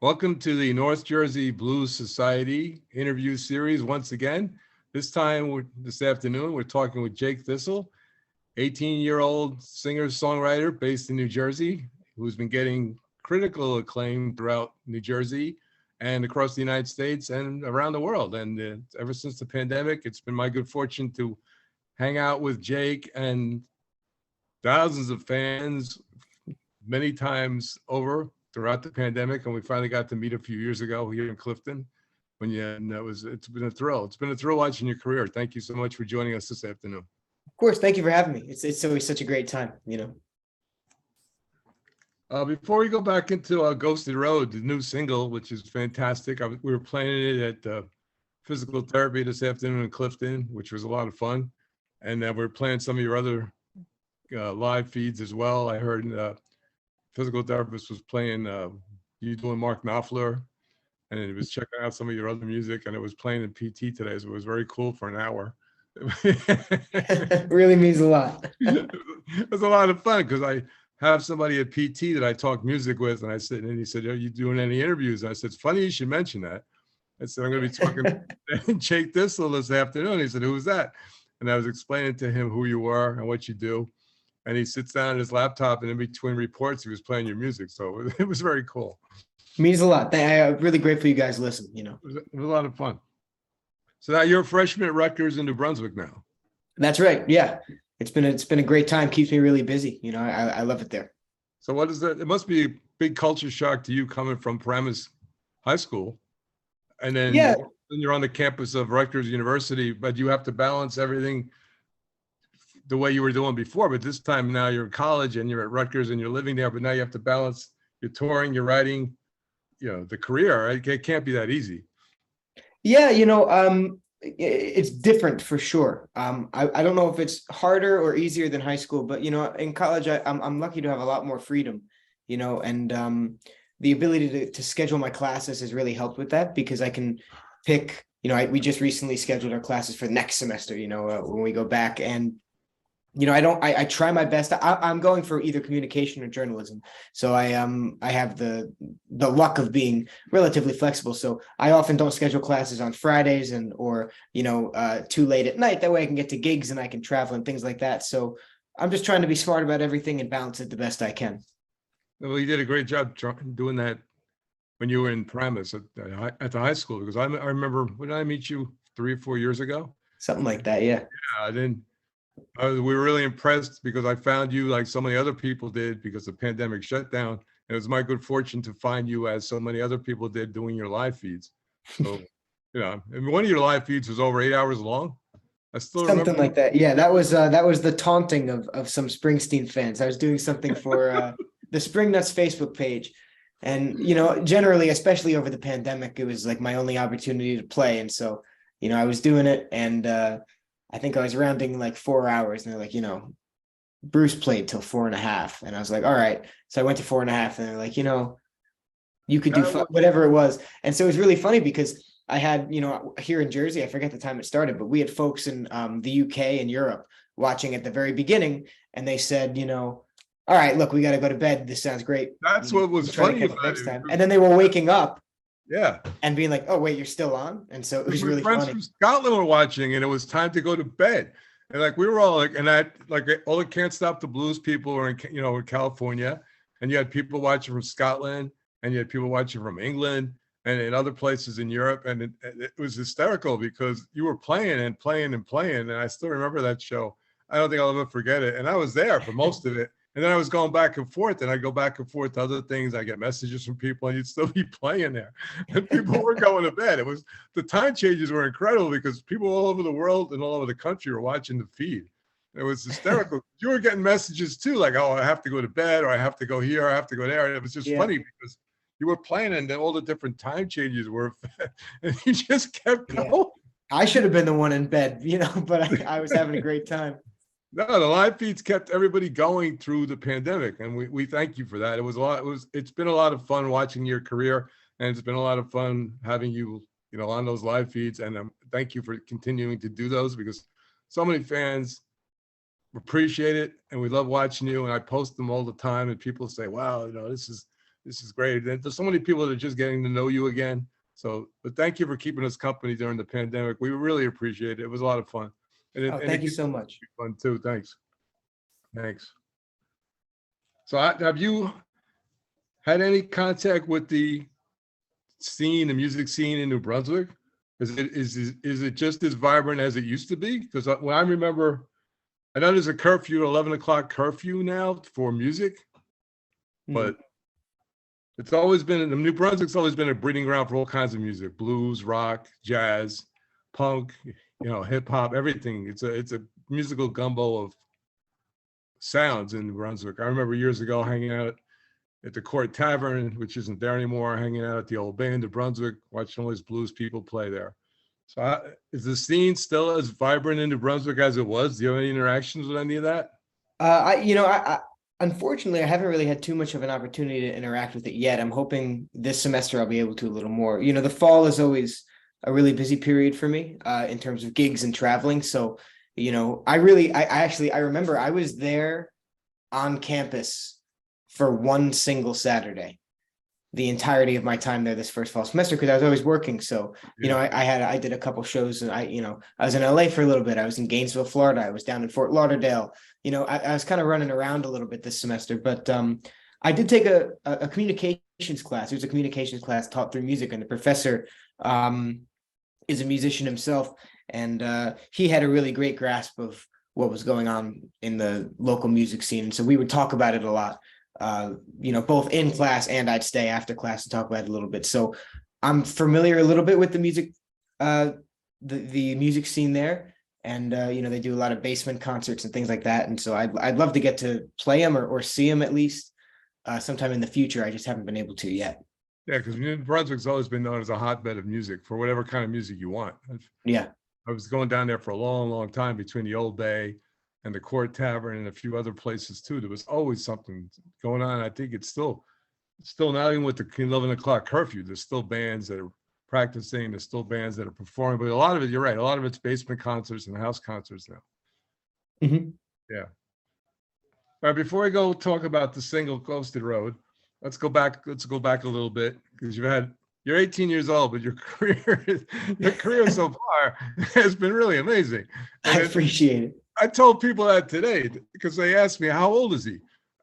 Welcome to the North Jersey Blues Society interview series once again. This afternoon, we're talking with Jake Thistle, 18-year-old singer-songwriter based in New Jersey, who's been getting critical acclaim throughout New Jersey and across the United States and around the world. And ever since the pandemic, it's been my good fortune to hang out with Jake and thousands of fans many times over throughout the pandemic, and we finally got to meet a few years ago here in Clifton. It's been a thrill. It's been a thrill watching your career. Thank you so much for joining us this afternoon. Of course, thank you for having me. It's always such a great time, Before we go back into Ghosted Road, the new single, which is fantastic, we were playing it at Physical Therapy this afternoon in Clifton, which was a lot of fun. And we're playing some of your other live feeds as well. I heard Physical Therapist was playing you doing Mark Knopfler, and it was checking out some of your other music, and it was playing in PT today, so it was very cool for an hour. It really means a lot. It was a lot of fun because I have somebody at PT that I talk music with, and he said, "Are you doing any interviews?" And I said, "It's funny you should mention that." I said, "I'm going to be talking to Jake Thistle this afternoon." He said, "Who's that?" And I was explaining to him who you were and what you do. And he sits down at his laptop, and in between reports, he was playing your music. So it was very cool. It means a lot. I'm really grateful you guys listen, It was a lot of fun. So now you're a freshman at Rutgers in New Brunswick now. That's right. Yeah. It's been a great time. Keeps me really busy. I love it there. So what is that? It must be a big culture shock to you coming from Paramus High School. And then you're on the campus of Rutgers University, but you have to balance everything the way you were doing before, but this time now you're in college and you're at Rutgers and you're living there, but now you have to balance your touring, your writing, the career. Right? It can't be that easy. Yeah, it's different for sure. I don't know if it's harder or easier than high school, but in college I'm lucky to have a lot more freedom, and the ability to schedule my classes has really helped with that because I can pick. We just recently scheduled our classes for next semester. When we go back and. I try my best. I'm going for either communication or journalism. So I have the luck of being relatively flexible. So I often don't schedule classes on Fridays or too late at night. That way I can get to gigs and I can travel and things like that. So I'm just trying to be smart about everything and balance it the best I can. Well, you did a great job doing that when you were in Paramus at the high school, because I remember when I meet you 3 or 4 years ago. Something like that. Yeah. Yeah. We were really impressed because I found you like so many other people did because the pandemic shut down. And it was my good fortune to find you as so many other people did doing your live feeds. So, and one of your live feeds was over 8 hours long. I still something remember. Like that. Yeah, that was the taunting of some Springsteen fans. I was doing something for the Spring Nuts Facebook page. And, generally, especially over the pandemic, it was like my only opportunity to play. And so, I was doing it and, I think I was rounding like 4 hours and they're like, Bruce played till 4.5. And I was like, all right. So I went to 4.5 and they're like, you could do whatever it was. And so it was really funny because I had, here in Jersey, I forget the time it started, but we had folks in the UK and Europe watching at the very beginning. And they said, all right, look, we got to go to bed. This sounds great. That's what was funny about next time. And then they were waking up. Yeah. And being like, oh, wait, you're still on? And so it was really friends funny. From Scotland were watching and it was time to go to bed. And like, we were all like, all the Can't Stop the Blues people were in California, and you had people watching from Scotland and you had people watching from England and in other places in Europe. And it was hysterical because you were playing and playing and playing. And I still remember that show. I don't think I'll ever forget it. And I was there for most of it. And then I was going back and forth, and I go back and forth to other things. I get messages from people, and you'd still be playing there. And people were going to bed. The time changes were incredible because people all over the world and all over the country were watching the feed. It was hysterical. You were getting messages too, like, "Oh, I have to go to bed," or "I have to go here," or "I have to go there." And it was just funny because you were playing, and then all the different time changes were, and you just kept going. I should have been the one in bed, but I was having a great time. No, the live feeds kept everybody going through the pandemic, and we thank you for that. It's been a lot of fun watching your career, and it's been a lot of fun having you, on those live feeds. And thank you for continuing to do those because so many fans appreciate it, and we love watching you. And I post them all the time, and people say, "Wow, this is This is great. There's so many people that are just getting to know you again. So, but thank you for keeping us company during the pandemic. We really appreciate it. It was a lot of fun. Oh, And thank it you continues so to much. be fun too. Thanks. Thanks. So have you had any contact with the scene, the music scene in New Brunswick? Is it just as vibrant as it used to be? Because when I remember, I know there's a curfew, 11 o'clock curfew now for music, Mhm. but it's always been, New Brunswick's always been a breeding ground for all kinds of music: blues, rock, jazz, punk, hip hop, everything. It's a musical gumbo of sounds in New Brunswick. I remember years ago hanging out at the Court Tavern, which isn't there anymore, hanging out at the old Bay in New Brunswick, watching all these blues people play there. So is the scene still as vibrant in New Brunswick as it was? Do you have any interactions with any of that? I unfortunately I haven't really had too much of an opportunity to interact with it yet. I'm hoping this semester I'll be able to a little more. The fall is always a really busy period for me in terms of gigs and traveling. So, I remember I was there on campus for one single Saturday the entirety of my time there this first fall semester because I was always working. So, Yeah. I did a couple shows and I was in LA for a little bit. I was in Gainesville, Florida. I was down in Fort Lauderdale. I was kind of running around a little bit this semester, but I did take a communications class. It was a communications class taught through music, and the professor is a musician himself, and he had a really great grasp of what was going on in the local music scene. And so we would talk about it a lot, both in class, and I'd stay after class and talk about it a little bit. So I'm familiar a little bit with the music, the music scene there. And they do a lot of basement concerts and things like that. And so I'd love to get to play them or see them at least sometime in the future. I just haven't been able to yet. Yeah, because New Brunswick's always been known as a hotbed of music for whatever kind of music you want. Yeah. I was going down there for a long, long time between the Old Bay and the Court Tavern and a few other places too. There was always something going on. I think it's still not even with the 11 o'clock curfew. There's still bands that are practicing. There's still bands that are performing. But a lot of it, you're right, a lot of it's basement concerts and house concerts now. Mhm. Yeah. All right, before we go talk about the single Coasted Road, let's go back a little bit, because you're 18 years old, but your career so far has been really amazing. I appreciate it. I told people that today because they asked me, how old is he?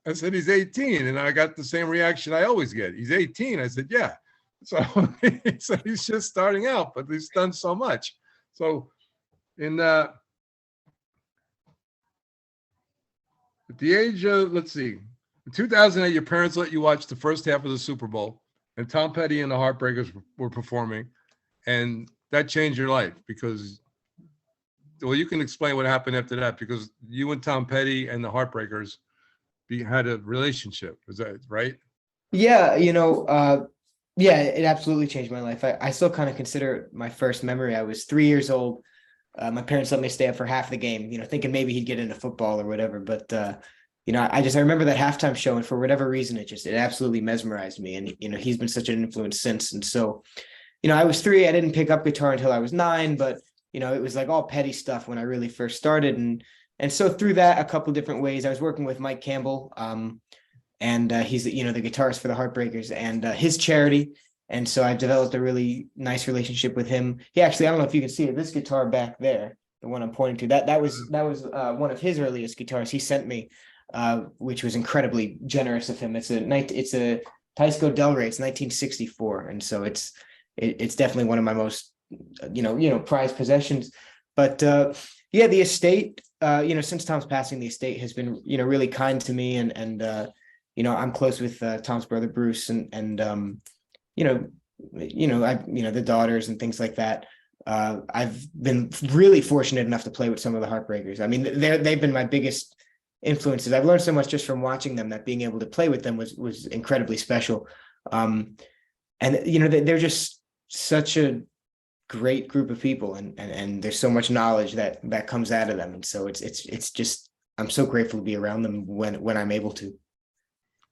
I said, he's 18. And I got the same reaction I always get. He's 18. I said, yeah. So, so he's just starting out, but he's done so much. So at the age of, let's see, in 2008, your parents let you watch the first half of the Super Bowl, and Tom Petty and the Heartbreakers were performing, and that changed your life because, well, you can explain what happened after that, because you and Tom Petty and the Heartbreakers had a relationship. Is that right? Yeah, yeah, it absolutely changed my life. I still kind of consider it my first memory. I was 3 years old. My parents let me stay up for half the game, thinking maybe he'd get into football or whatever. But I remember that halftime show, and for whatever reason, it absolutely mesmerized me. And he's been such an influence since. And so, I was 3. I didn't pick up guitar until I was 9, but it was like all Petty stuff when I really first started. And so through that, a couple different ways, I was working with Mike Campbell, and he's the guitarist for the Heartbreakers and his charity. And so I've developed a really nice relationship with him. He actually, I don't know if you can see it, this guitar back there, the one I'm pointing to, that was one of his earliest guitars he sent me, which was incredibly generous of him. It's a Teisco Delray. It's 1964, and so it's definitely one of my most prized possessions. But yeah, the estate, since Tom's passing, the estate has been really kind to me, and I'm close with Tom's brother Bruce, and the daughters and things like that. I've been really fortunate enough to play with some of the Heartbreakers. I mean, they've been my biggest influences. I've learned so much just from watching them, that being able to play with them was incredibly special. And they're just such a great group of people, and there's so much knowledge that comes out of them. And so it's just, I'm so grateful to be around them when I'm able to.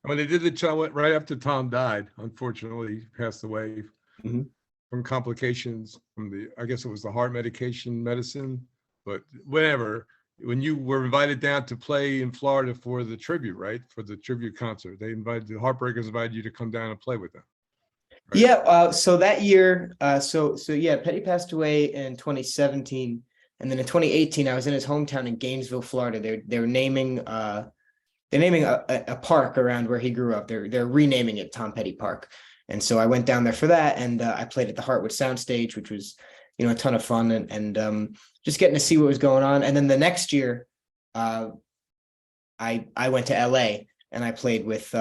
When they did the show right after Tom died, unfortunately, he passed away from complications from I guess it was the heart medicine, but whatever. when you were invited down to play in Florida for the tribute, right? For the tribute concert, the Heartbreakers invited you to come down and play with them. Right? Yeah, so that year, so yeah, Petty passed away in 2017, and then in 2018, I was in his hometown in Gainesville, Florida. They're naming a park around where he grew up. They're renaming it Tom Petty Park, and so I went down there for that, and I played at the Hartwood Soundstage, which was a ton of fun, and just getting to see what was going on. And then the next year, I went to LA. And I played with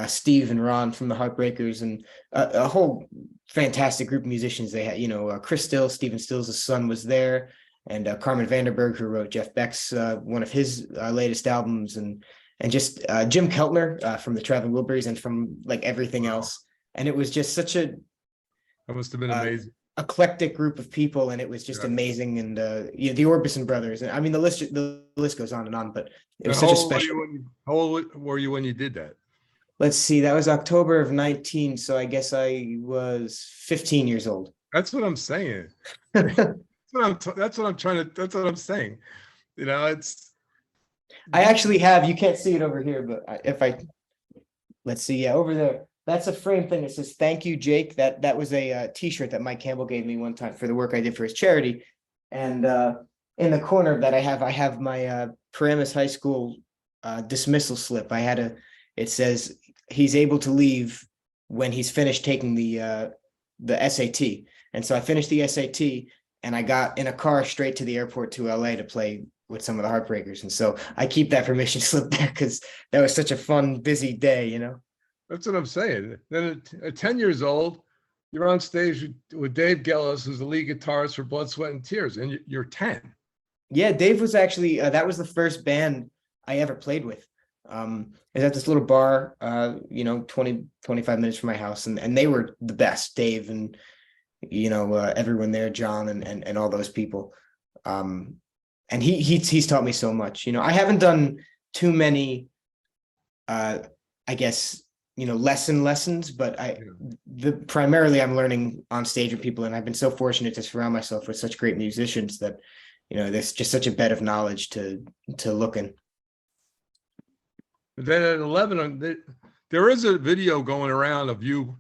Steve and Ron from the Heartbreakers, and a whole fantastic group of musicians. They had, Chris Still, Stephen Stills' son was there, and Carmen Vanderberg, who wrote Jeff Beck's one of his latest albums, and just Jim Keltner from the Traveling Wilburys, and from like everything else. And it was just such a That must have been amazing. Eclectic group of people, and it was just amazing. And the Orbison brothers, and I mean the list goes on and on, but it was such a special. How old were you when you did that? Let's see, that was October of 19, so I guess I was 15 years old. That's what I'm saying. That's what I'm saying. It's. I actually have. You can't see it over here, but let's see, yeah, over there. That's a frame thing that says "Thank you, Jake." That was a T-shirt that Mike Campbell gave me one time for the work I did for his charity. And in the corner of that, I have my Paramus High School dismissal slip. It says he's able to leave when he's finished taking the SAT. And so I finished the SAT, and I got in a car straight to the airport to LA to play with some of the Heartbreakers. And so I keep that permission slip there because that was such a fun, busy day, That's what I'm saying. Then at 10 years old, you're on stage with Dave Gellis, who's the lead guitarist for Blood, Sweat, and Tears, and you're 10. Yeah, Dave was actually, that was the first band I ever played with. It was at this little bar, 20, 25 minutes from my house, and they were the best, Dave and, everyone there, John and all those people. And he's taught me so much. I haven't done too many, I guess, lessons, but primarily I'm learning on stage with people, and I've been so fortunate to surround myself with such great musicians that, there's just such a bed of knowledge to look in. Then at 11, there is a video going around of you,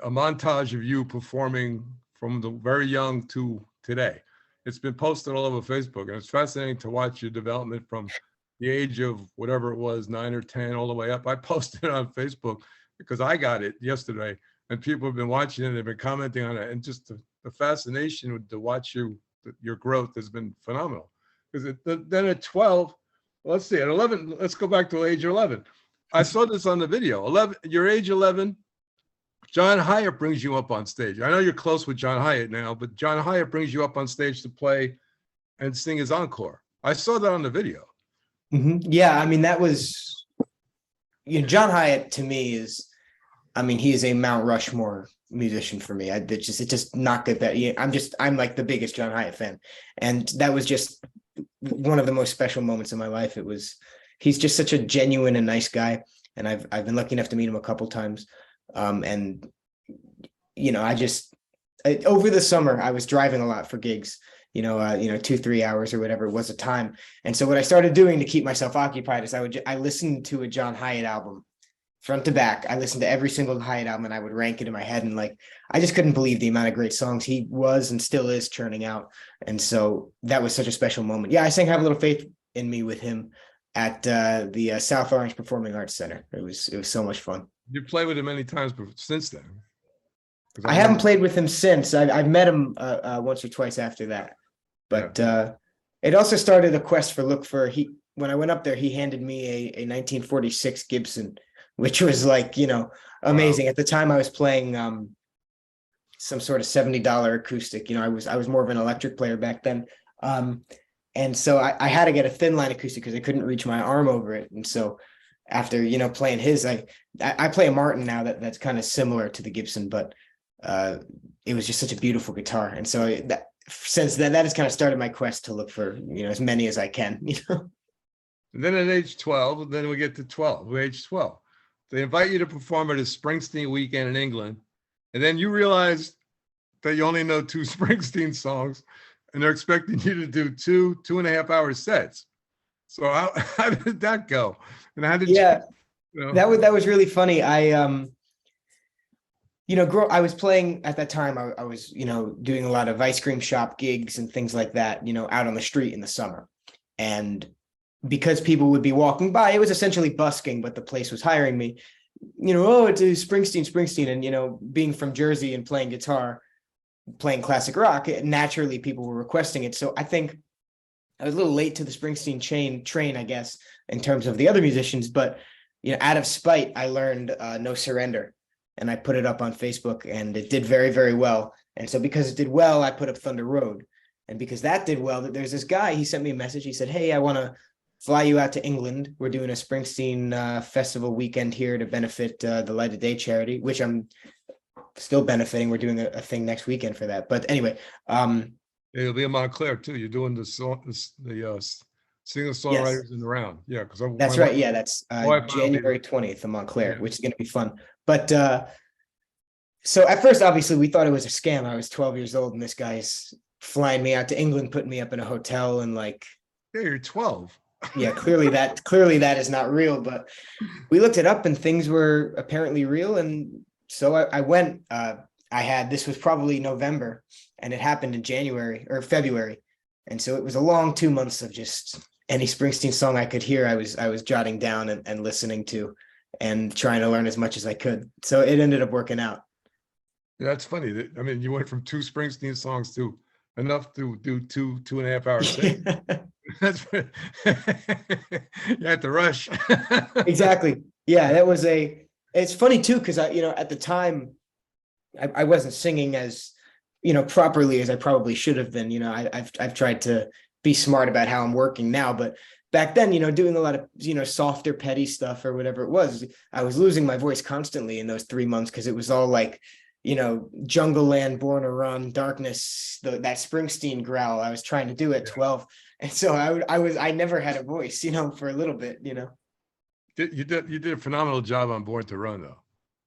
a montage of you performing from the very young to today. It's been posted all over Facebook, and it's fascinating to watch your development from the age of whatever it was, 9 or 10, all the way up. I posted it on Facebook because I got it yesterday, and people have been watching it, they've been commenting on it, and just the fascination to watch your growth has been phenomenal. Because then at 12, let's see, at 11, let's go back to age 11. I saw this on the video. 11, your age 11, John Hyatt brings you up on stage. I know you're close with John Hyatt now, but John Hyatt brings you up on stage to play and sing his encore. I saw that on the video. Mm-hmm. Yeah, I mean, that was, John Hyatt to me is, he is a Mount Rushmore musician for me. It just knocked it that. I'm like the biggest John Hyatt fan, and that was just one of the most special moments in my life. He's just such a genuine and nice guy, and I've been lucky enough to meet him a couple times. And over the summer I was driving a lot for gigs. 2-3 hours or whatever it was a time. And so what I started doing to keep myself occupied is I listened to a John Hyatt album front to back. I listened to every single Hyatt album, and I would rank it in my head. And I just couldn't believe the amount of great songs he was and still is churning out. And so that was such a special moment. Yeah, I sang Have a Little Faith in Me with him at the South Orange Performing Arts Center. It was so much fun. You played with him many times since then? I haven't played with him since. I've met him once or twice after that. But it also started a quest when I went up there, he handed me a 1946 Gibson, which was amazing. Wow. At the time I was playing some sort of $70 acoustic. I was more of an electric player back then. And so I had to get a thin line acoustic because I couldn't reach my arm over it. And so after, playing his, I play a Martin now that's kind of similar to the Gibson, but it was just such a beautiful guitar. And so since then, that has kind of started my quest to look for, as many as I can, And then at age 12, then we get to 12, age 12. They invite you to perform at a Springsteen weekend in England. And then you realize that you only know 2 Springsteen songs, and they're expecting you to do 2.5 hour sets. So how did that go? And how did Yeah, you know? that was really funny. I was playing at that time. I was, doing a lot of ice cream shop gigs and things like that, out on the street in the summer. And because people would be walking by, it was essentially busking, but the place was hiring me. Oh, it's a Springsteen. And, being from Jersey and playing guitar, playing classic rock, naturally people were requesting it. So I think I was a little late to the Springsteen train, I guess, in terms of the other musicians. But, out of spite, I learned No Surrender. And I put it up on Facebook, and it did very, very well. And so because it did well, I put up Thunder Road. And because that did well, there's this guy, he sent me a message. He said, hey, I want to fly you out to England. We're doing a Springsteen festival weekend here to benefit the Light of Day charity, which I'm still benefiting. We're doing a thing next weekend for that. But anyway. Yeah, you'll be in Montclair too. You're doing the singer-songwriters Yes. in the round. Yeah, because That's right. Yeah, that's January 20th in Montclair, Yeah. which is going to be fun. But so at first, obviously, we thought it was a scam. I was 12 years old, and this guy's flying me out to England, putting me up in a hotel, and Yeah, you're 12. yeah, clearly that is not real. But we looked it up, and things were apparently real, and so I went. This was probably November, and it happened in January or February, and so it was a long 2 months of just any Springsteen song I could hear. I was jotting down and listening to, and trying to learn as much as I could. So it ended up working out. Yeah, that's funny. I mean, you went from 2 Springsteen songs to enough to do 2.5 hour sets. That's you had to rush. Exactly. Yeah, it's funny too, because at the time I wasn't singing as, properly as I probably should have been. I've tried to be smart about how I'm working now, but back then, doing a lot of, softer, petty stuff or whatever it was, I was losing my voice constantly in those 3 months because it was all like, Jungle Land, Born to Run, Darkness, that Springsteen growl I was trying to do at 12. And so I never had a voice, for a little bit. You did a phenomenal job on Born to Run, though.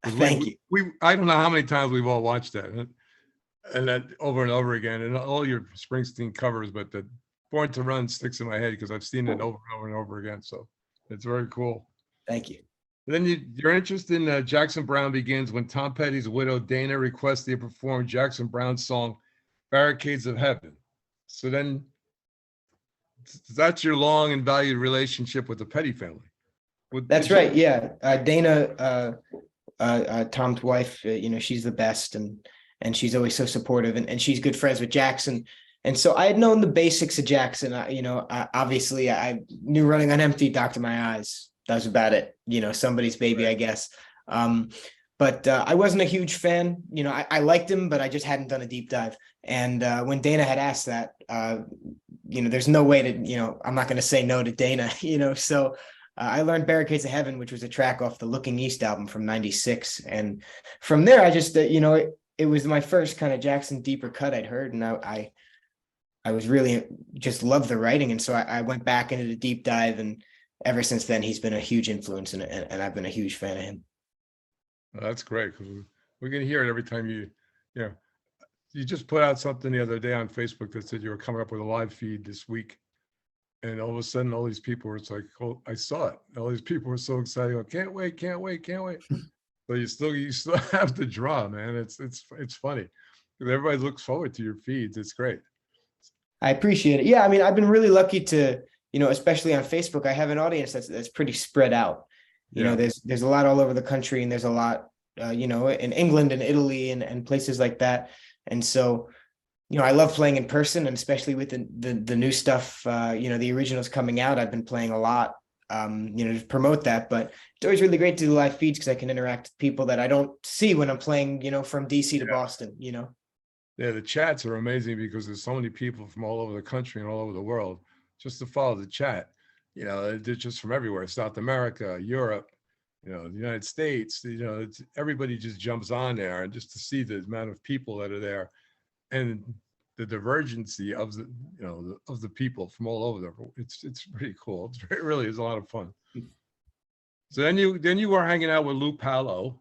Thank you. I don't know how many times we've all watched that, and that over and over again, and all your Springsteen covers, but the Born to Run sticks in my head because I've seen it over and over and over again. So it's very cool. Thank you. And then your interest in Jackson Browne begins when Tom Petty's widow Dana requested you perform Jackson Browne's song "Barricades of Heaven." So then, that's your long and valued relationship with the Petty family. That's right. Yeah, Dana, Tom's wife. She's the best, and she's always so supportive, and she's good friends with Jackson. And so I had known the basics of Jackson. Obviously I knew Running on Empty, Doctor My Eyes. That was about it. Somebody's baby, I guess. But I wasn't a huge fan. I liked him, but I just hadn't done a deep dive. And when Dana had asked that, there's no way to, I'm not going to say no to Dana, So I learned Barricades of Heaven, which was a track off the Looking East album from '96. And from there, I just, it was my first kind of Jackson deeper cut I'd heard. And I was really just loved the writing. And so I went back into the deep dive, and ever since then, he's been a huge influence, and I've been a huge fan of him. Well, that's great, because we can hear it every time you just put out something the other day on Facebook that said you were coming up with a live feed this week. And all of a sudden, all these people were, it's like, oh, I saw it. All these people were so excited. Like, can't wait. So you still have the draw, man. It's funny. Everybody looks forward to your feeds. It's great. I appreciate it. Yeah, I mean, I've been really lucky to, especially on Facebook, I have an audience that's pretty spread out. There's a lot all over the country, and there's a lot, in England and Italy and places like that. And so, I love playing in person, and especially with the new stuff, the originals coming out, I've been playing a lot, to promote that. But it's always really great to do live feeds because I can interact with people that I don't see when I'm playing, from DC to Boston, Yeah, the chats are amazing because there's so many people from all over the country and all over the world just to follow the chat. They're just from everywhere, South America, Europe, the United States, everybody just jumps on there, and just to see the amount of people that are there and the divergency of the people from all over there. It's pretty cool. It really is a lot of fun. So then you were hanging out with Lou Pallow,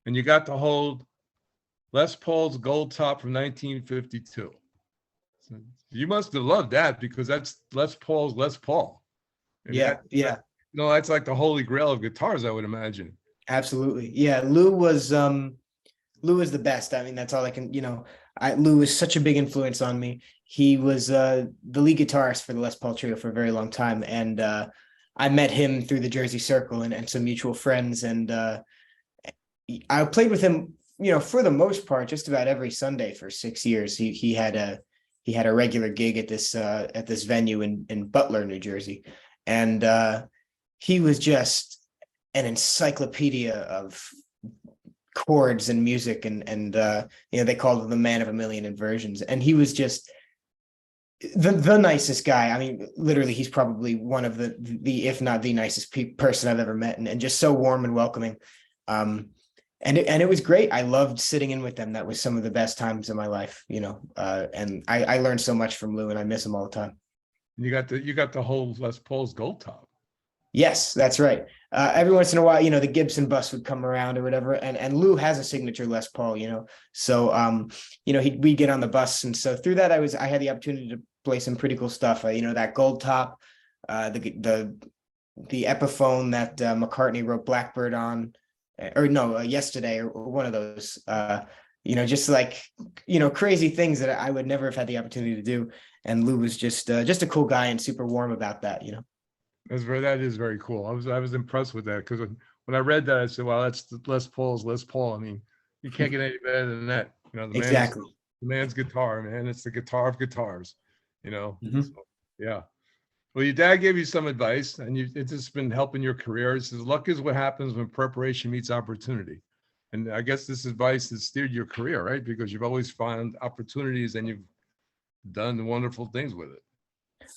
and you got to hold Les Paul's gold top from 1952. You must have loved that because that's Les Paul's Les Paul. And Yeah, yeah, that's like the holy grail of guitars, I would imagine. absolutely. Yeah, Lou was the best. I mean, that's all I can, Lou was such a big influence on me. He was the lead guitarist for the Les Paul Trio for a very long time. And I met him through the Jersey Circle and some mutual friends. And I played with him, for the most part, just about every Sunday for 6 years. He had a regular gig at this venue in Butler, New Jersey. And he was just an encyclopedia of chords and music, and they called him the man of a million inversions, and he was just the nicest guy. I mean, literally, he's probably one of the if not the nicest person I've ever met, and just so warm and welcoming. And it was great. I loved sitting in with them. That was some of the best times of my life, and I learned so much from Lou, and I miss him all the time. You got the whole Les Paul's gold top. Yes, that's right. Every once in a while, the Gibson bus would come around or whatever, and Lou has a signature Les Paul, so we'd get on the bus, and so through that I had the opportunity to play some pretty cool stuff. That gold top, the Epiphone that McCartney wrote Blackbird on, or no, Yesterday, or one of those. Just like crazy things that I would never have had the opportunity to do, and Lou was just a cool guy and super warm about that. That is very cool. I was impressed with that because when I read that, I said, "Well, that's Les Paul's Les Paul." I mean, you can't get any better than that. Exactly. The man's guitar, man. It's the guitar of guitars. Mm-hmm. So, yeah. Well, your dad gave you some advice, and it's just been helping your career. He says, "Luck is what happens when preparation meets opportunity." And I guess this advice has steered your career, right? Because you've always found opportunities and you've done wonderful things with it.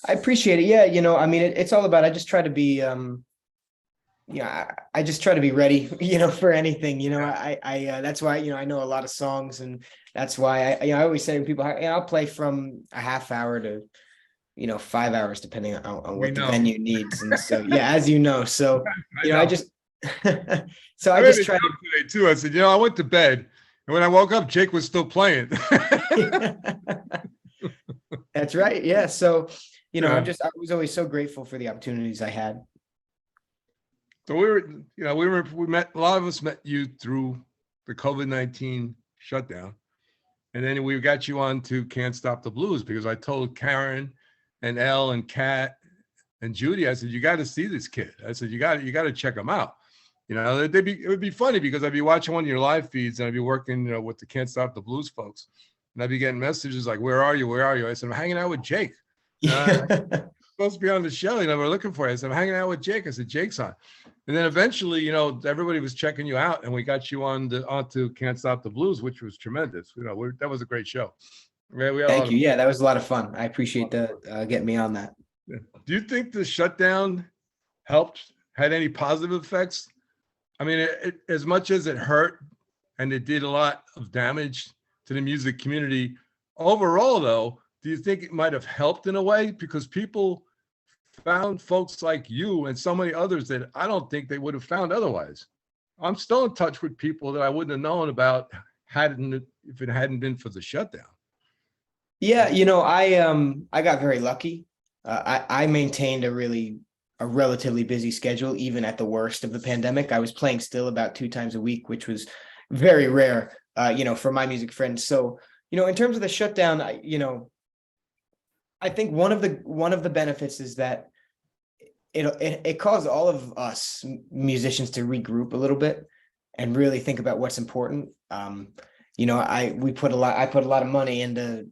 I appreciate it. Yeah, I mean, it's all about. I just try to be, I just try to be ready, for anything. That's why I know a lot of songs, and that's why I always say to people, I'll play from a half hour to 5 hours depending on what the venue needs. And so as you know, so I just so I just try to today too. I said, I went to bed, and when I woke up, Jake was still playing. That's right. Yeah. So I was always so grateful for the opportunities I had. So we met, a lot of us met you through the COVID-19 shutdown. And then we got you on to Can't Stop the Blues because I told Karen and Elle and Kat and Judy, I said, you got to see this kid. I said, you got to check him out. It would be funny because I'd be watching one of your live feeds and I'd be working, with the Can't Stop the Blues folks. And I'd be getting messages like, where are you? Where are you? I said, I'm hanging out with Jake. Supposed to be on the show, we're looking for you. I said, I'm hanging out with Jake. I said, Jake's on. And then eventually, everybody was checking you out, and we got you onto Can't Stop the Blues, which was tremendous. That was a great show. Thank you. Yeah, that was a lot of fun. I appreciate getting me on that. Yeah. Do you think the shutdown had any positive effects? I mean, as much as it hurt and it did a lot of damage to the music community, overall, though, do you think it might have helped in a way? Because people found folks like you and so many others that I don't think they would have found otherwise. I'm still in touch with people that I wouldn't have known about if it hadn't been for the shutdown. Yeah, I got very lucky. I maintained a relatively busy schedule, even at the worst of the pandemic. I was playing still about 2 times a week, which was very rare, for my music friends. So, in terms of the shutdown, I think one of the benefits is that it caused all of us musicians to regroup a little bit and really think about what's important. I put a lot of money into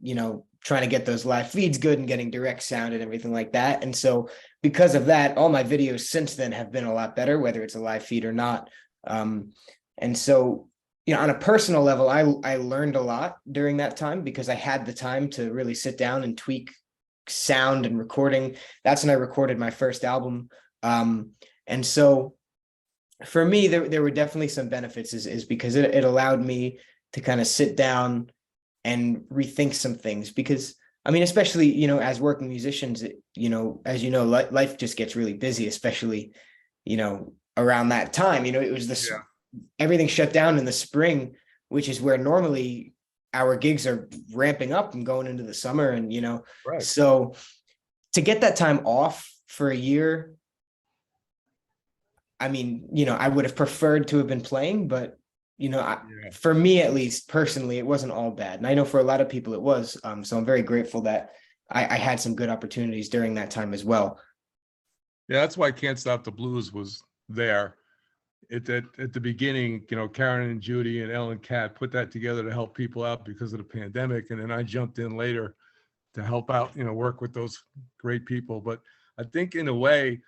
trying to get those live feeds good and getting direct sound and everything like that. And so because of that, all my videos since then have been a lot better, whether it's a live feed or not. And so on a personal level, I learned a lot during that time because I had the time to really sit down and tweak sound and recording. That's when I recorded my first album. And so for me, there were definitely some benefits is because it allowed me to kind of sit down and rethink some things, because I mean, especially, as working musicians, as life just gets really busy, especially, around that time, it was everything shut down in the spring, which is where normally our gigs are ramping up and going into the summer, and Right. so to get that time off for a year, I mean, I would have preferred to have been playing, but Yeah. for me at least personally, it wasn't all bad, and I know for a lot of people it was. So I'm very grateful that I had some good opportunities during that time as well. Yeah, that's why Can't Stop the Blues was there. At the beginning, Karen and Judy and Ellen Cat put that together to help people out because of the pandemic. And then I jumped in later to help out, work with those great people. But I think in a way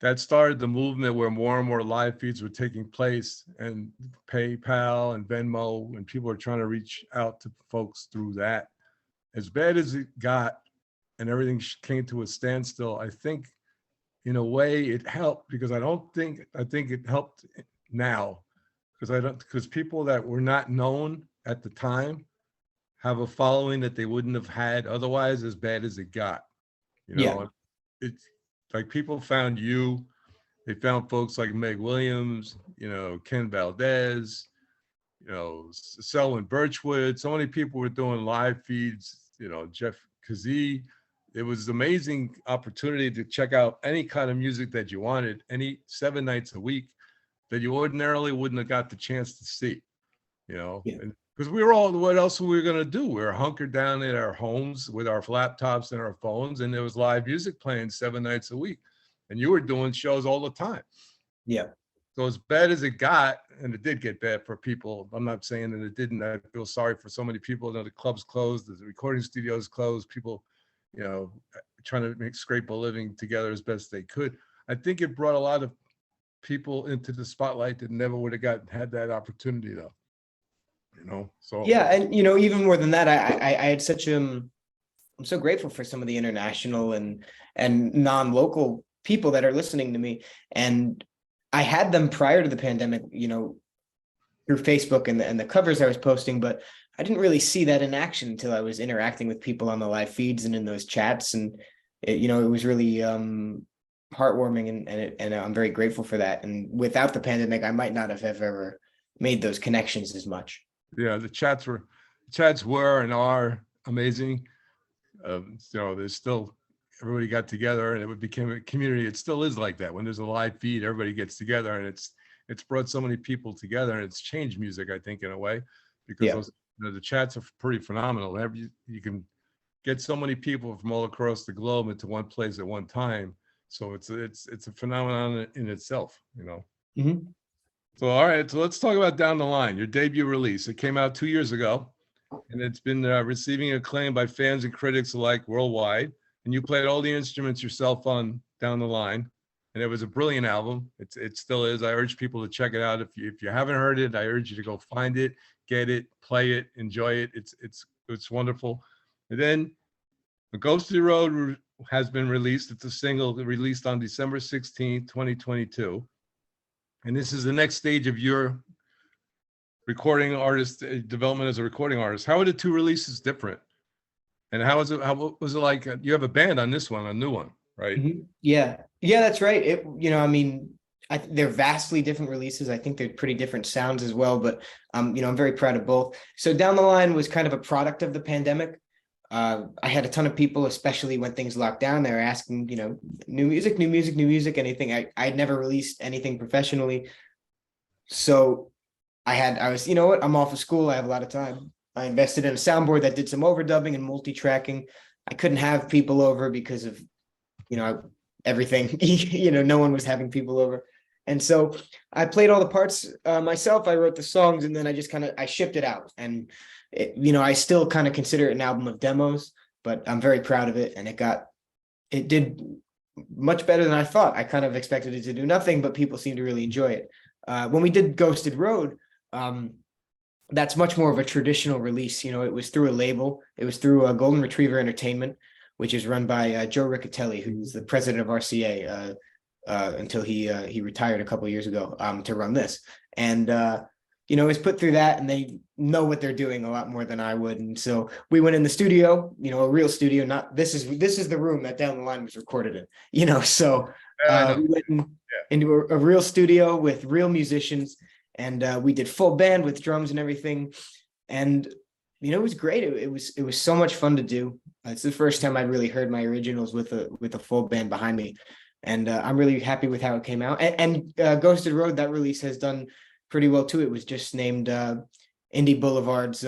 that started the movement where more and more live feeds were taking place, and PayPal and Venmo, and people are trying to reach out to folks through that. As bad as it got and everything came to a standstill, I think in a way it helped, because I think it helped now, because people that were not known at the time have a following that they wouldn't have had otherwise, as bad as it got. Yeah. It's like people found you, they found folks like Meg Williams, Ken Valdez, Selwyn Birchwood. So many people were doing live feeds, Jeff Kazee. It was an amazing opportunity to check out any kind of music that you wanted, any 7 nights a week that you ordinarily wouldn't have got the chance to see, Yeah. and because we were all, what else were we going to do? We were hunkered down in our homes with our laptops and our phones, and there was live music playing 7 nights a week, and you were doing shows all the time. Yeah. So as bad as it got, and it did get bad for people, I'm not saying that it didn't. I feel sorry for so many people. The clubs closed, the recording studios closed, people, trying to scrape a living together as best they could. I think it brought a lot of people into the spotlight that never would have had that opportunity, though. So Yeah, and even more than that, I had such I'm so grateful for some of the international and non-local people that are listening to me, and I had them prior to the pandemic, through Facebook and the covers I was posting, but I didn't really see that in action until I was interacting with people on the live feeds and in those chats, and it was really heartwarming, and I'm very grateful for that. And without the pandemic, I might not have ever made those connections as much. yeah, the chats were and are amazing. There's still, everybody got together and it became a community. It still is like that. When there's a live feed, everybody gets together, and it's brought so many people together, and it's changed music, I think, in a way, because Yeah. the chats are pretty phenomenal. You can get so many people from all across the globe into one place at one time. So it's a phenomenon in itself. Mhm. So all right, so let's talk about Down the Line, your debut release. It came out 2 years ago, and it's been receiving acclaim by fans and critics alike worldwide. And you played all the instruments yourself on Down the Line, and it was a brilliant album. It still is. I urge people to check it out. If you haven't heard it, I urge you to go find it, get it, play it, enjoy it. It's wonderful. And then The Ghosted Road has been released. It's a single released on December 16th, 2022. And this is the next stage of your recording artist development as a recording artist. How are the two releases different? And how was it like? You have a band on this one, a new one, right? Mhm. Yeah, that's right. I mean, they're vastly different releases. I think they're pretty different sounds as well, but I'm very proud of both. So Down the Line was kind of a product of the pandemic. I had a ton of people, especially when things locked down, they were asking, new music, anything. I'd never released anything professionally. So I was, what, I'm off of school. I have a lot of time. I invested in a soundboard that did some overdubbing and multi-tracking. I couldn't have people over because of, everything, no one was having people over. And so I played all the parts myself. I wrote the songs, and then I shipped it out. And, I still kind of consider it an album of demos, but I'm very proud of it. And it did much better than I thought. I kind of expected it to do nothing, but people seem to really enjoy it. When we did Ghosted Road, that's much more of a traditional release. It was through a label. It was through Golden Retriever Entertainment, which is run by Joe Riccatelli, who's the president of RCA until he retired a couple of years ago to run this. And it was put through that, and they know what they're doing a lot more than I would. And so we went in the studio, a real studio. Not this is the room that Down the Line was recorded in. So we went into a real studio with real musicians, and we did full band with drums and everything. And It was great. It was so much fun to do. It's the first time I really heard my originals with a full band behind me, and I'm really happy with how it came out. And Ghosted Road, that release has done pretty well too. It was just named Indie Boulevard's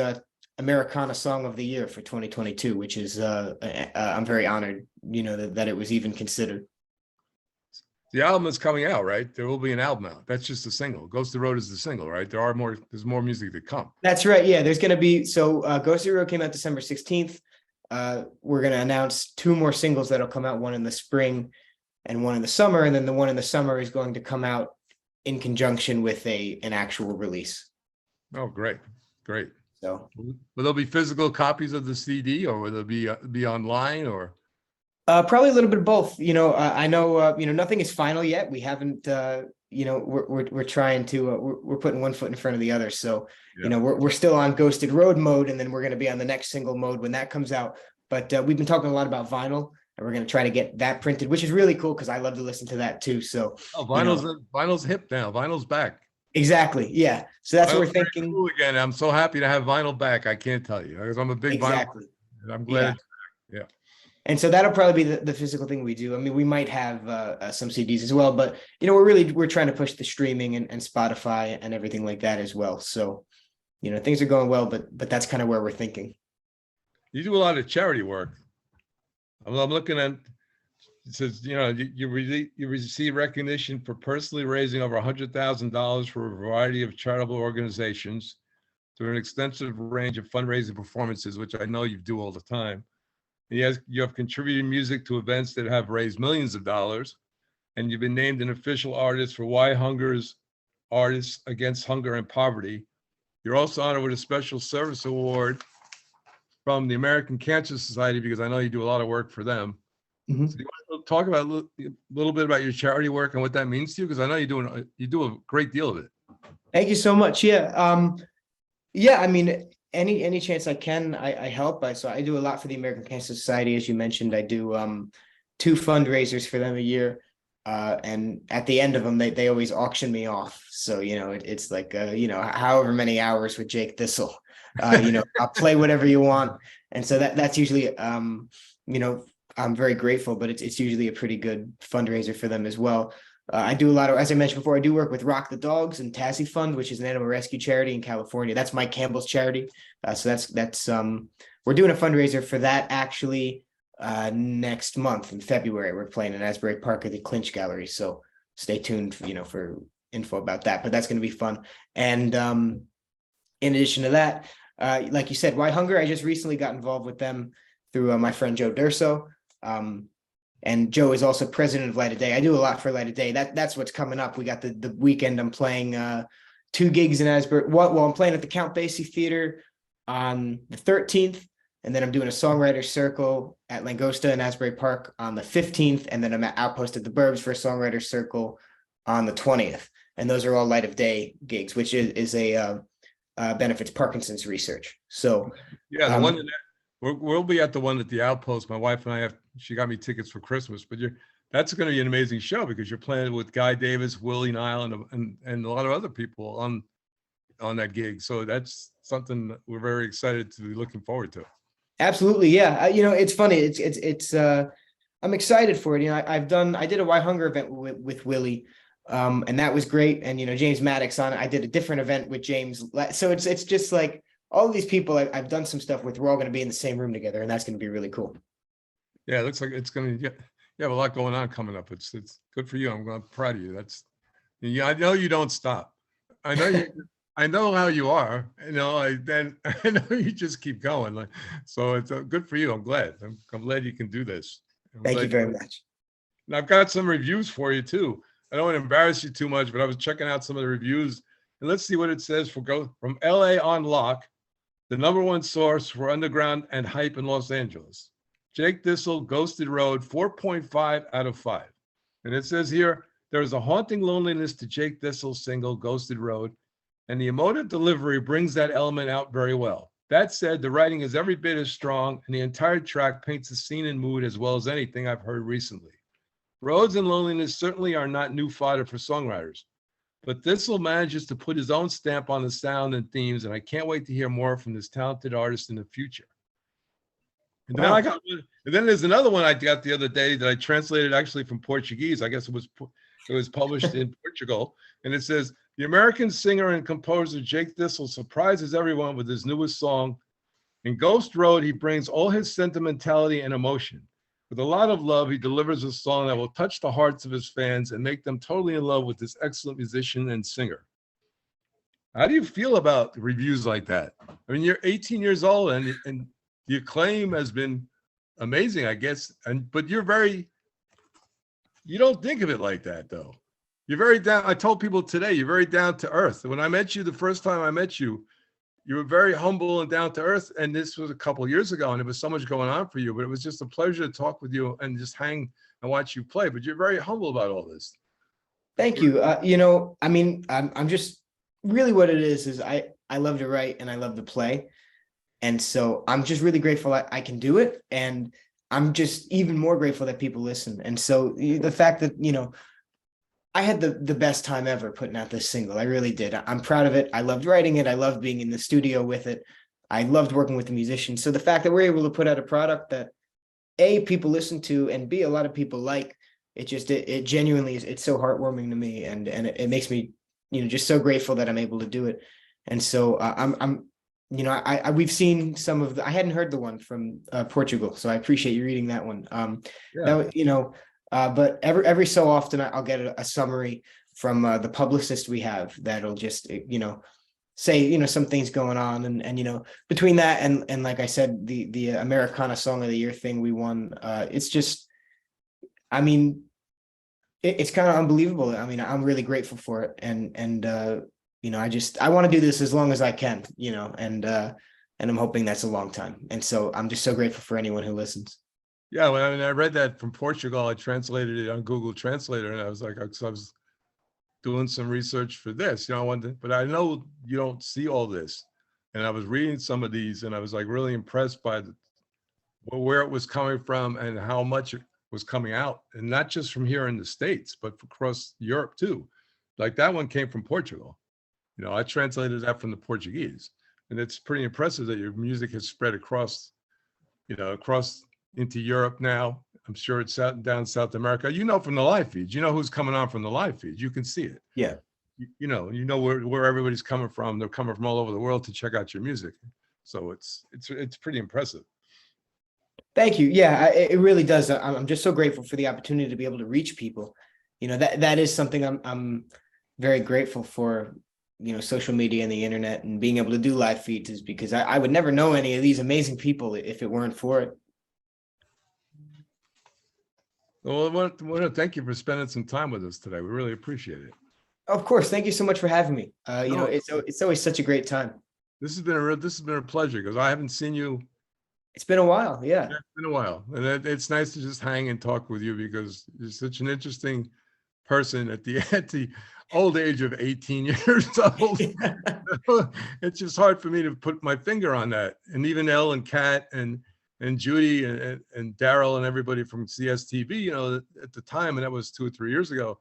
Americana Song of the Year for 2022, which is I'm very honored, that it was even considered. The album is coming out, right? There will be an album out. That's just a single. Ghost of the Road is the single, right? There's more music to come. That's right. Yeah, there's going to be, Ghosted Road came out December 16th. We're going to announce 2 more singles that'll come out, one in the spring and one in the summer. And then the one in the summer is going to come out in conjunction with an actual release. Oh, great. Great. So will there be physical copies of the CD, or will there be online, or? Probably a little bit of both. I know, nothing is final yet. We haven't, we're trying to, we're putting one foot in front of the other. So, Yeah. We're still on Ghosted Road mode, and then we're going to be on the next single mode when that comes out. But we've been talking a lot about vinyl, and we're going to try to get that printed, which is really cool because I love to listen to that too. So Vinyl's hip now. Vinyl's back. Exactly. Yeah. So that's what we're thinking. Cool again. I'm so happy to have vinyl back. I can't tell you, because I'm a big vinyl. And I'm glad. Yeah. And so that'll probably be the physical thing we do. I mean, we might have some CDs as well, but we're trying to push the streaming and Spotify and everything like that as well. So, things are going well, but that's kind of where we're thinking. You do a lot of charity work. I'm looking at, it says, you receive recognition for personally raising over $100,000 for a variety of charitable organizations through an extensive range of fundraising performances, which I know you do all the time. You have contributed music to events that have raised millions of dollars, and you've been named an official artist for Why Hunger's Artists Against Hunger and Poverty. You're also honored with a special service award from the American Cancer Society, because I know you do a lot of work for them. Mm-hmm. So you want to talk about a little bit about your charity work and what that means to you? Because I know you do a great deal of it. Thank you so much. Yeah. I mean, any chance I can, I help. So I do a lot for the American Cancer Society. As you mentioned, I do 2 fundraisers for them a year. And at the end of them, they always auction me off. So, it's like, however many hours with Jake Thistle, I'll play whatever you want. And so that's usually, I'm very grateful, but it's usually a pretty good fundraiser for them as well. I do a lot of, as I mentioned before, I do work with Rock the Dogs and Tassie Fund, which is an animal rescue charity in California. That's Mike Campbell's charity. So that's we're doing a fundraiser for that actually next month in February. We're playing in Asbury Park at the Clinch Gallery. So stay tuned, for info about that. But that's going to be fun. And in addition to that, like you said, Why Hunger? I just recently got involved with them through my friend Joe Durso. And Joe is also president of Light of Day. I do a lot for Light of Day. That's what's coming up. We got the weekend. I'm playing 2 gigs in Asbury. Well, I'm playing at the Count Basie Theater on the 13th, and then I'm doing a songwriter circle at Langosta in Asbury Park on the 15th, and then I'm at Outpost at the Burbs for a songwriter circle on the 20th. And those are all Light of Day gigs, which is a benefits Parkinson's research. So yeah, the one that we'll be at the one at the Outpost. My wife and I she got me tickets for Christmas, but that's going to be an amazing show because you're playing with Guy Davis, Willie Nile, and a lot of other people on that gig. So that's something that we're very excited to be looking forward to. Absolutely. Yeah. It's funny. It's I'm excited for it. I did a Why Hunger event with Willie. And that was great. And, James Maddox on it. I did a different event with James. So it's just like all of these people I've done some stuff with, we're all going to be in the same room together, and that's going to be really cool. Yeah, it looks like it's going to, you have a lot going on coming up. It's good for you. I'm proud of you. I know you don't stop. I know I know how you are, I know you just keep going. So it's good for you. I'm glad. I'm glad you can do this. Thank you very much. And I've got some reviews for you too. I don't want to embarrass you too much, but I was checking out some of the reviews, and let's see what it says from LA on Lock, the #1 source for underground and hype in Los Angeles. Jake Thistle, Ghosted Road, 4.5 out of 5. And it says here, there is a haunting loneliness to Jake Thistle's single, Ghosted Road, and the emotive delivery brings that element out very well. That said, the writing is every bit as strong, and the entire track paints the scene and mood as well as anything I've heard recently. Roads and loneliness certainly are not new fodder for songwriters. but Thistle manages to put his own stamp on the sound and themes, and I can't wait to hear more from this talented artist in the future. And then Wow. and then there's another one I got the other day that I translated actually from Portuguese. I guess it was published in Portugal, and it says the American singer and composer Jake Thistle surprises everyone with his newest song. In Ghost Road, he brings all his sentimentality and emotion. With a lot of love, he delivers a song that will touch the hearts of his fans and make them totally in love with this excellent musician and singer. How do you feel about reviews like that? I mean, you're 18 years old and the acclaim has been amazing, I guess. But you don't think of it like that, though. You're very down. I told people today, you're very down to earth. When I met you, the first time I met you, you were very humble and down to earth. And this was a couple of years ago, and there was so much going on for you, but it was just a pleasure to talk with you and just hang and watch you play. But you're very humble about all this. Thank you. I mean, I'm just really what it is I love to write and I love to play. And so I'm just really grateful I can do it. And I'm just even more grateful that people listen. And so the fact that, I had the best time ever putting out this single. I really did. I'm proud of it. I loved writing it. I loved being in the studio with it. I loved working with the musicians. So the fact that we're able to put out a product that A, people listen to, and B, a lot of people like, it genuinely is, it's so heartwarming to me. And it makes me, just so grateful that I'm able to do it. And so we've seen some of I hadn't heard the one from Portugal, so I appreciate you reading that one. But every so often I'll get a summary from the publicist we have that'll just say some things going on, and between that and like I said, the Americana Song of the Year thing we won, it's just, I mean, it's kind of unbelievable. I mean, I'm really grateful for it, and I want to do this as long as I can, and I'm hoping that's a long time. And so I'm just so grateful for anyone who listens. Yeah, well, I mean, I read that from Portugal. I translated it on Google Translator, and I was like, so I was doing some research for this, but I know you don't see all this. And I was reading some of these, and I was like really impressed by where it was coming from and how much it was coming out, and not just from here in the States, but across Europe too. Like that one came from Portugal. I translated that from the Portuguese, and it's pretty impressive that your music has spread across into Europe now. I'm sure it's out down South America. From the live feeds, who's coming on from the live feeds. You can see it. Yeah. Where everybody's coming from. They're coming from all over the world to check out your music. So it's pretty impressive. Thank you. Yeah, it really does. I'm just so grateful for the opportunity to be able to reach people. That is something I'm very grateful for. Social media and the internet and being able to do live feeds is because I would never know any of these amazing people if it weren't for it. Well, I want to thank you for spending some time with us today. We really appreciate it. Of course. Thank you so much for having me. It's always such a great time. This has been a pleasure because I haven't seen you. It's been a while. Yeah. It's been a while. And it's nice to just hang and talk with you because you're such an interesting person at the old age of 18 years old. Yeah. It's just hard for me to put my finger on that. And even Elle and Kat and Judy and Daryl and everybody from CSTV, at the time, and that was 2 or 3 years ago,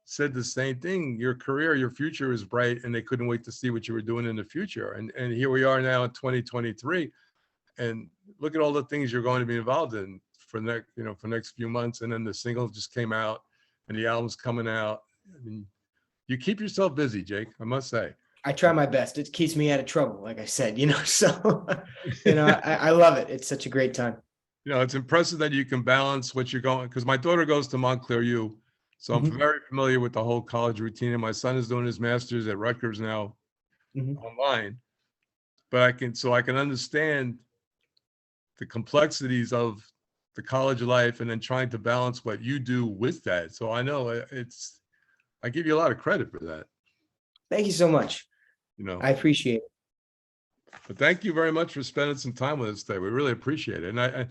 said the same thing. Your career, your future is bright, and they couldn't wait to see what you were doing in the future. And here we are now in 2023, and look at all the things you're going to be involved in for next few months. And then the single just came out, and the album's coming out. I mean, you keep yourself busy, Jake, I must say. I try my best. It keeps me out of trouble, like I said, so, I love it. It's such a great time. It's impressive that you can balance what you're going, because my daughter goes to Montclair U, so I'm very familiar with the whole college routine. And my son is doing his master's at Rutgers now online, but I can understand the complexities of the college life and then trying to balance what you do with that. So I know I give you a lot of credit for that. Thank you so much. I appreciate it. But thank you very much for spending some time with us today. We really appreciate it. And